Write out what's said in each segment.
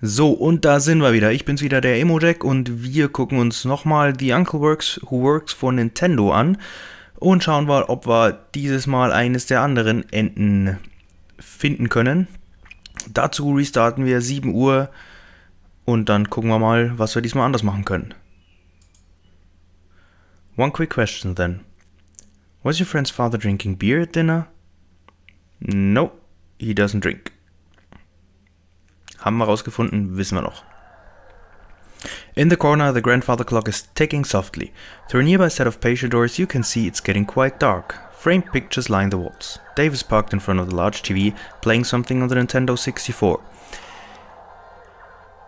So, und da sind wir wieder. Ich bin's wieder, der EmoJack, und wir gucken uns nochmal The Uncle Who Works for Nintendo an und schauen mal, ob wir dieses Mal eines der anderen Enden finden können. Dazu restarten wir 7 Uhr und dann gucken wir mal, was wir diesmal anders machen können. One quick question then. Was your friend's father drinking beer at dinner? No, he doesn't drink. Haben wir rausgefunden, wissen wir noch. In the corner, the grandfather clock is ticking softly. Through a nearby set of patio doors, you can see it's getting quite dark. Framed pictures line the walls. Dave is parked in front of the large TV, playing something on the Nintendo 64.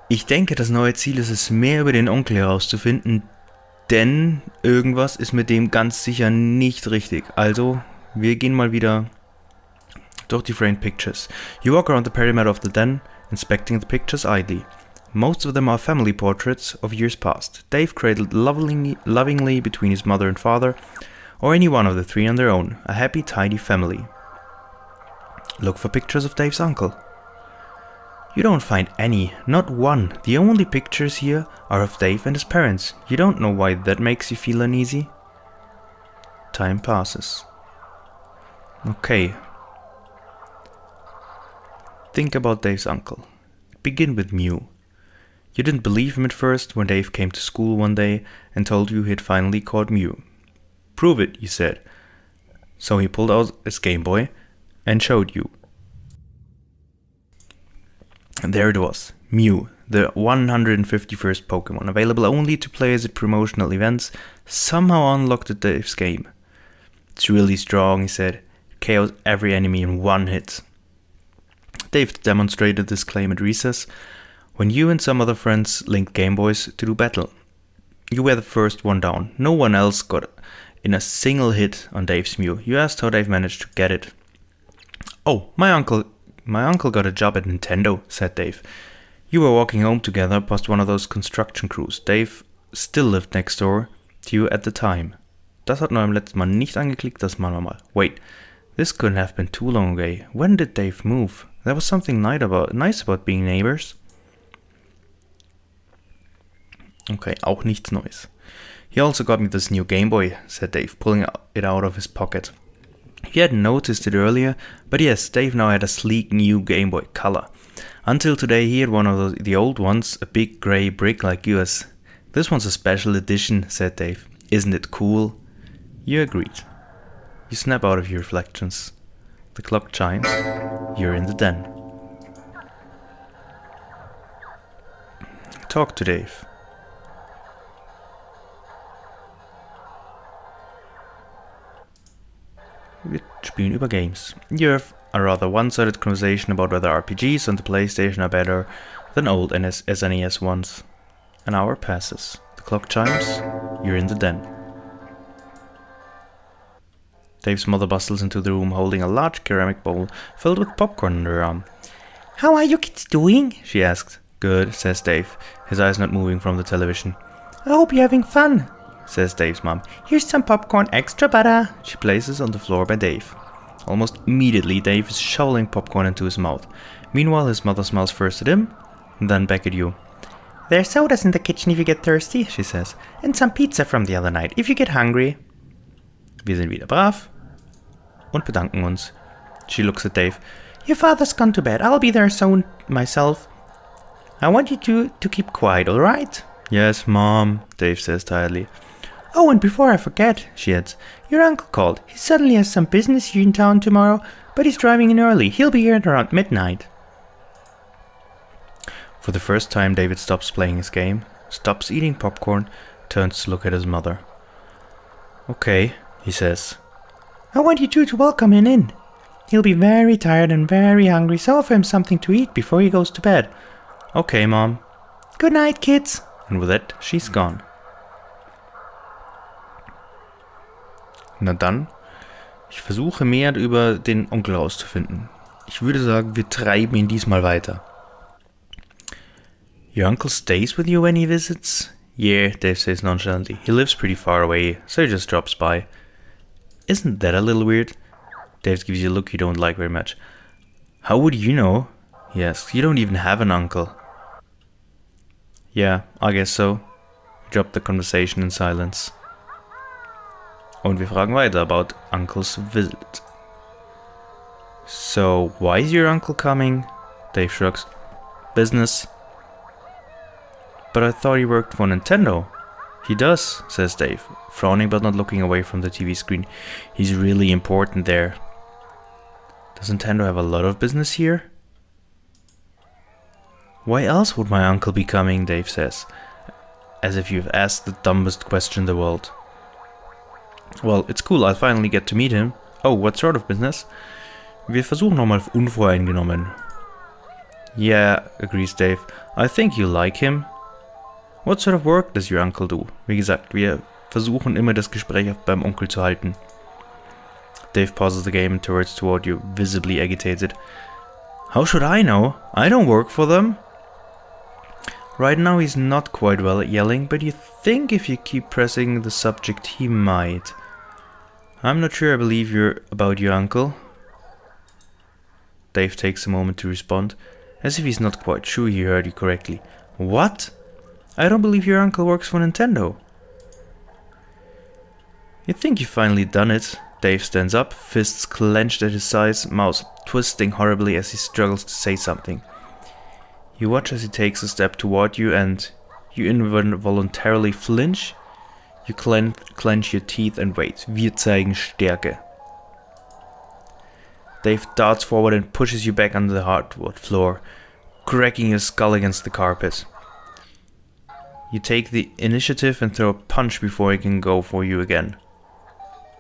Ich denke, das neue Ziel ist es, mehr über den Onkel herauszufinden, denn irgendwas ist mit dem ganz sicher nicht richtig. Also, wir gehen mal wieder durch die framed pictures. You walk around the perimeter of the den, inspecting the pictures idly. Most of them are family portraits of years past. Dave cradled lovingly between his mother and father, or any one of the three on their own, a happy, tidy family. Look for pictures of Dave's uncle. You don't find any, not one. The only pictures here are of Dave and his parents. You don't know why that makes you feel uneasy? Time passes. Okay. Think about Dave's uncle. Begin with Mew. You didn't believe him at first when Dave came to school one day and told you he'd finally caught Mew. Prove it, you said. So he pulled out his Game Boy and showed you. And there it was, Mew, the 151st Pokemon, available only to players at promotional events, somehow unlocked at Dave's game. It's really strong, he said. It KOs every enemy in one hit. Dave demonstrated this claim at recess, when you and some other friends linked Game Boys to do battle. You were the first one down. No one else got in a single hit on Dave's Mew. You asked how Dave managed to get it. Oh, my uncle got a job at Nintendo, said Dave. You were walking home together past one of those construction crews. Dave still lived next door to you at the time. Das hat noch im letzten Mal nicht angeklickt, das machen wir mal. Wait, this couldn't have been too long ago. When did Dave move? There was something nice about being neighbors. Okay, auch nichts Neues. He also got me this new Game Boy, said Dave, pulling it out of his pocket. He hadn't noticed it earlier, but yes, Dave now had a sleek new Game Boy Color. Until today he had one of the old ones, a big grey brick like yours. This one's a special edition, said Dave. Isn't it cool? You agreed. You snap out of your reflections. The clock chimes. You're in the den. Talk to Dave. Wir spielen über Games. You have a rather one-sided conversation about whether RPGs on the PlayStation are better than old SNES ones. An hour passes. The clock chimes. You're in the den. Dave's mother bustles into the room holding a large ceramic bowl filled with popcorn under her arm. How are you kids doing? She asked. Good, says Dave, his eyes not moving from the television. I hope you're having fun, says Dave's mom. Here's some popcorn, extra butter. She places on the floor by Dave. Almost immediately, Dave is shoveling popcorn into his mouth. Meanwhile, his mother smiles first at him, and then back at you. There's sodas in the kitchen if you get thirsty, she says, and some pizza from the other night if you get hungry. Wir sind wieder brav und bedanken uns. She looks at Dave. Your father's gone to bed. I'll be there soon myself. I want you to keep quiet, alright? Yes, Mom, Dave says tiredly. Oh, and before I forget, she adds, your uncle called. He suddenly has some business here in town tomorrow, but he's driving in early. He'll be here at around midnight. For the first time, David stops playing his game, stops eating popcorn, turns to look at his mother. Okay, he says. I want you two to welcome him in. He'll be very tired and very hungry, so offer him something to eat before he goes to bed. Okay, Mom. Good night, kids. And with that, she's gone. Na dann, ich versuche mehr über den Onkel herauszufinden. Ich würde sagen, wir treiben ihn diesmal weiter. Your uncle stays with you when he visits? Yeah, Dave says nonchalantly. He lives pretty far away, so he just drops by. Isn't that a little weird? Dave gives you a look you don't like very much. How would you know? He asks. You don't even have an uncle. Yeah, I guess so. We dropped the conversation in silence. Und wir fragen weiter about Uncle's visit. So, why is your uncle coming? Dave shrugs. Business. But I thought he worked for Nintendo. He does, says Dave, frowning but not looking away from the TV screen. He's really important there. Does Nintendo have a lot of business here? Why else would my uncle be coming, Dave says, as if you've asked the dumbest question in the world. Well, it's cool, I'll finally get to meet him. Oh, what sort of business? Wir versuchen nochmal unvoreingenommen. Yeah, agrees Dave. I think you like him. What sort of work does your uncle do? Wie gesagt, wir versuchen immer das Gespräch beim Onkel zu halten. Dave pauses the game and turns toward you, visibly agitated. How should I know? I don't work for them. Right now he's not quite well at yelling, but you think if you keep pressing the subject he might. I'm not sure I believe you're about your uncle. Dave takes a moment to respond, as if he's not quite sure he heard you correctly. What? I don't believe your uncle works for Nintendo. You think you've finally done it. Dave stands up, fists clenched at his sides, mouth twisting horribly as he struggles to say something. You watch as he takes a step toward you and you involuntarily flinch. You clench your teeth and wait. Wir zeigen Stärke. Dave darts forward and pushes you back onto the hardwood floor, cracking your skull against the carpet. You take the initiative and throw a punch before he can go for you again.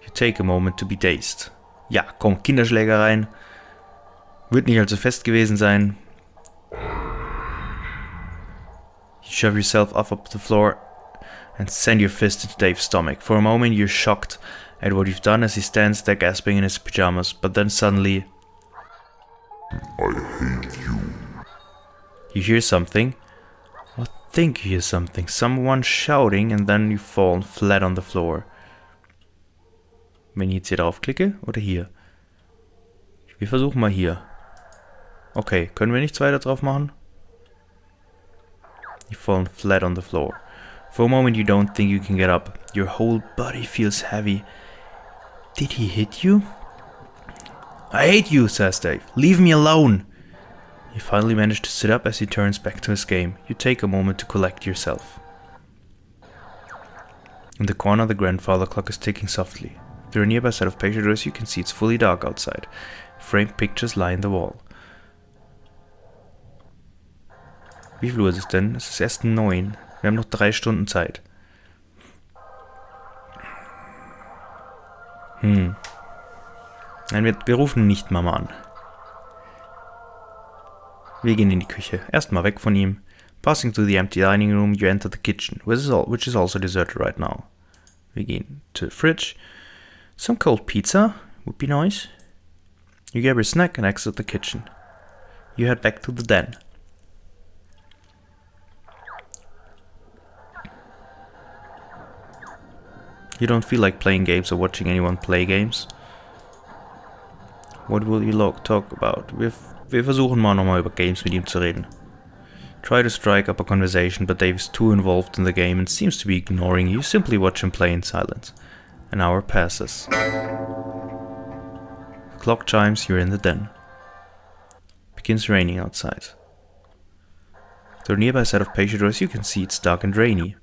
You take a moment to be dazed. Ja, komm, Kinderschlägereien. Wird nicht allzu fest gewesen sein. You shove yourself up the floor and send your fist into Dave's stomach. For a moment you're shocked at what you've done as he stands there gasping in his pajamas, but then suddenly... I hate you. You hear something. Or think you hear something. Someone shouting and then you fall flat on the floor. Wenn ich jetzt hier draufklicke oder hier? Wir versuchen mal hier. Okay, können wir nichts weiter drauf machen? You fall flat on the floor. For a moment you don't think you can get up. Your whole body feels heavy. Did he hit you? I hate you, says Dave. Leave me alone. You finally manage to sit up as he turns back to his game. You take a moment to collect yourself. In the corner the grandfather clock is ticking softly. Through a nearby set of picture doors you can see it's fully dark outside. Framed pictures line the wall. Wie viel Uhr ist es denn? Es ist erst 9. Wir haben noch 3 Stunden Zeit. Nein, wir rufen nicht Mama an. Wir gehen in die Küche. Erstmal weg von ihm. Passing through the empty dining room, you enter the kitchen, which is also deserted right now. Wir gehen to the fridge. Some cold pizza would be nice. You grab your snack and exit the kitchen. You head back to the den. You don't feel like playing games or watching anyone play games. What will you talk about? Wir versuchen mal nochmal über Games mit ihm zu reden. Try to strike up a conversation, but Dave is too involved in the game and seems to be ignoring you. Simply watch him play in silence. An hour passes. The clock chimes, you're in the den. It begins raining outside. Through a nearby set of patio doors you can see it's dark and rainy.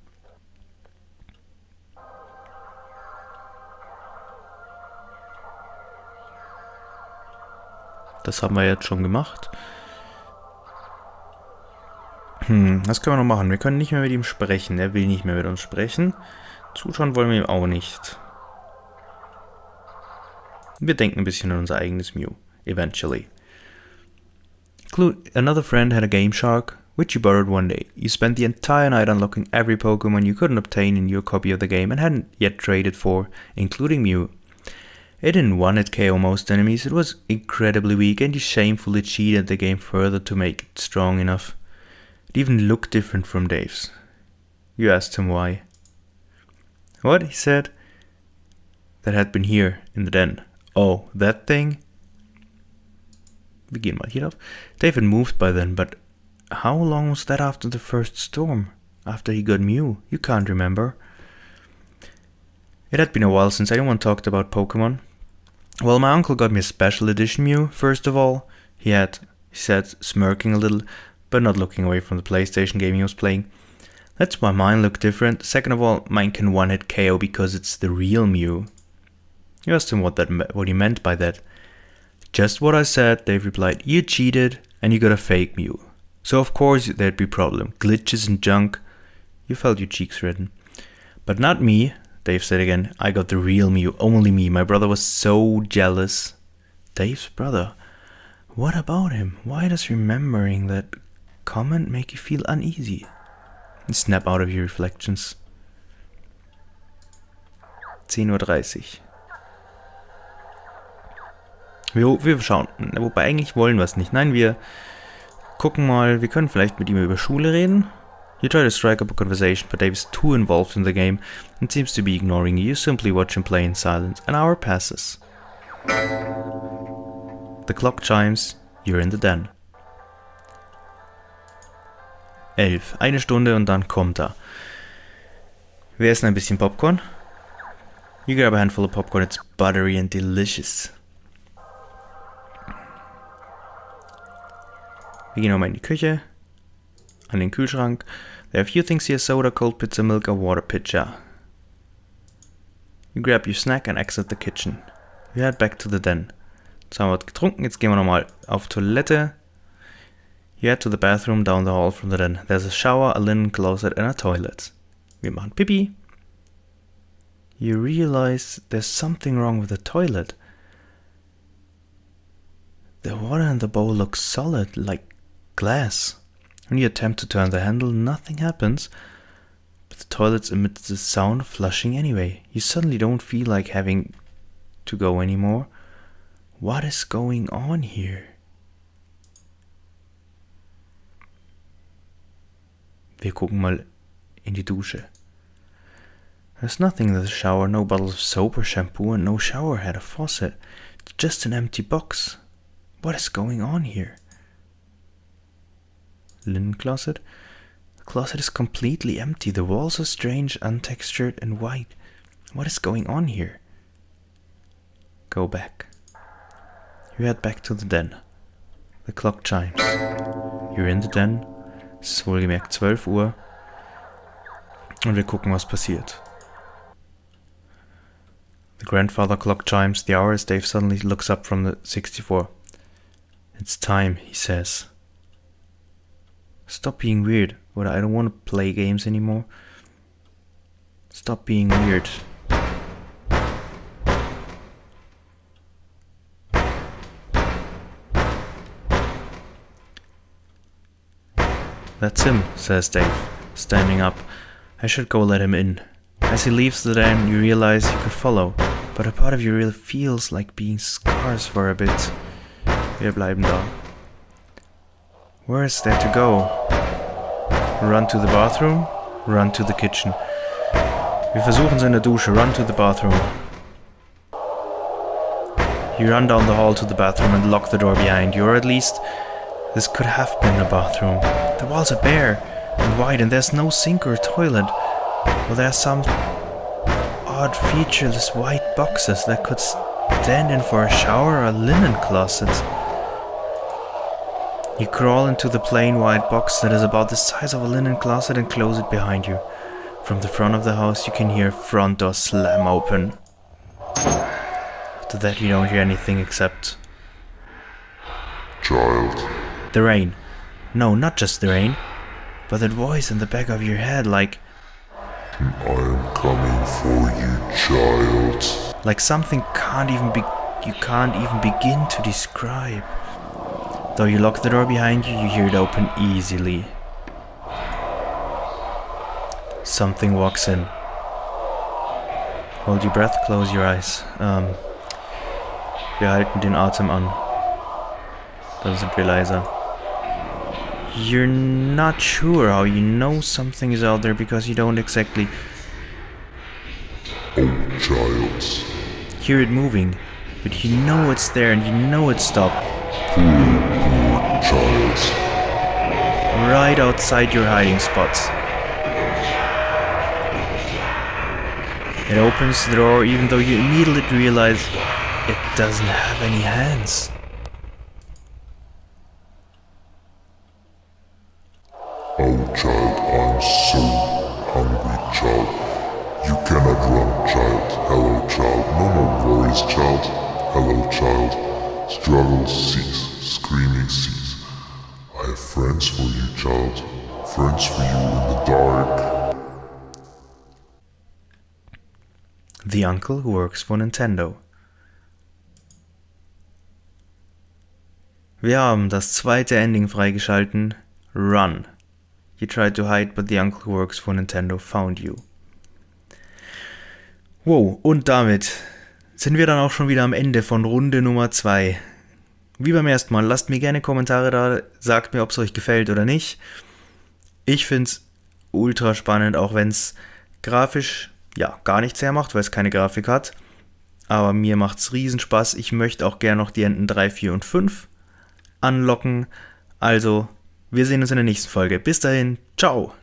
Das haben wir jetzt schon gemacht. Was können wir noch machen? Wir können nicht mehr mit ihm sprechen. Er will nicht mehr mit uns sprechen. Zuschauen wollen wir ihm auch nicht. Wir denken ein bisschen an unser eigenes Mew. Eventually. Another friend had a Game Shark, which you borrowed one day. You spent the entire night unlocking every Pokemon you couldn't obtain in your copy of the game and hadn't yet traded for, including Mew. It didn't one-hit KO most enemies, it was incredibly weak and you shamefully cheated the game further to make it strong enough. It even looked different from Dave's. You asked him why. What? He said. That had been here, in the den. Oh, that thing? Wir gehen mal hier drauf. Dave had moved by then, but how long was that after the first storm? After he got Mew, you can't remember. It had been a while since anyone talked about Pokemon. Well, my uncle got me a special edition Mew, first of all. He said, smirking a little, but not looking away from the PlayStation game he was playing. That's why mine looked different. Second of all, mine can one-hit KO because it's the real Mew. I asked him what he meant by that. Just what I said, Dave replied. You cheated, and you got a fake Mew. So of course there'd be problem. Glitches and junk. You felt your cheeks redden. But not me, Dave said again. I got the real Mew, only me. My brother was so jealous. Dave's brother? What about him? Why does remembering that comment make you feel uneasy? Snap out of your reflections. 10:30 Uhr. Wir schauen. Wobei eigentlich wollen wir es nicht. Nein, wir gucken mal. Wir können vielleicht mit ihm über Schule reden. You try to strike up a conversation, but Dave is too involved in the game and seems to be ignoring you. You simply watch him play in silence. An hour passes. The clock chimes. You're in the den. 11. Eine Stunde und dann kommt er. Wir essen ein bisschen Popcorn. You grab a handful of popcorn. It's buttery and delicious. Wir gehen nochmal in die Küche. An den Kühlschrank. There are a few things here: soda, cold pizza, milk, or water pitcher. You grab your snack and exit the kitchen. You head back to the den. Jetzt haben wir was getrunken, jetzt gehen wir nochmal auf Toilette. You head to the bathroom down the hall from the den. There's a shower, a linen closet and a toilet. Wir machen Pipi. You realize there's something wrong with the toilet. The water in the bowl looks solid, like glass. When you attempt to turn the handle, nothing happens, but the toilet emits the sound of flushing anyway. You suddenly don't feel like having to go anymore. What is going on here? Wir gucken mal in die Dusche. There's nothing in the shower, no bottles of soap or shampoo, and no shower head or faucet. It's just an empty box. What is going on here? Linen closet? The closet is completely empty. The walls are strange, untextured, and white. What is going on here? Go back. You head back to the den. The clock chimes. You're in the den. Es ist wohlgemerkt 12 Uhr. Und wir gucken, was passiert. The grandfather clock chimes the hour as Dave suddenly looks up from the 64. It's time, he says. Stop being weird. What, I don't want to play games anymore. Stop being weird. That's him, says Dave, standing up. I should go let him in. As he leaves the den, you realize you could follow, but a part of you really feels like being scarce for a bit. Wir bleiben da. Where is there to go? Run to the bathroom? Run to the kitchen. Wir versuchen's in der Dusche. Run to the bathroom. You run down the hall to the bathroom and lock the door behind you, or at least this could have been a bathroom. The walls are bare and white and there's no sink or toilet. Well, there are some odd featureless white boxes that could stand in for a shower or a linen closet. You crawl into the plain white box that is about the size of a linen closet and close it behind you. From the front of the house you can hear front door slam open. After that you don't hear anything except... Child. The rain. No, not just the rain, but that voice in the back of your head like... I am coming for you, child. Like something you can't even begin to describe. Though you lock the door behind you, you hear it open easily. Something walks in. Hold your breath, close your eyes. Wir halten den Atem an. Dann sind wir leiser. You're not sure how you know something is out there because you don't exactly Child. hear it moving, but you know it's there and you know it stopped. Child. Right outside your hiding spots. It opens the door even though you immediately realize it doesn't have any hands. Oh child, I'm so hungry, child. You cannot run, child. Hello, child. No more worries, child. Hello, child. Struggle cease, screaming cease. I have friends for you, child. Friends for you in the dark. The uncle who works for Nintendo. Wir haben das zweite Ending freigeschalten. Run. You tried to hide, but the uncle who works for Nintendo found you. Wow, und damit sind wir dann auch schon wieder am Ende von Runde Nummer 2. Wie beim ersten Mal, lasst mir gerne Kommentare da, sagt mir, ob es euch gefällt oder nicht. Ich finde es ultra spannend, auch wenn es grafisch gar nichts hermacht, weil es keine Grafik hat. Aber mir macht es riesen Spaß. Ich möchte auch gerne noch die Enden 3, 4 und 5 anlocken. Also, wir sehen uns in der nächsten Folge. Bis dahin, ciao!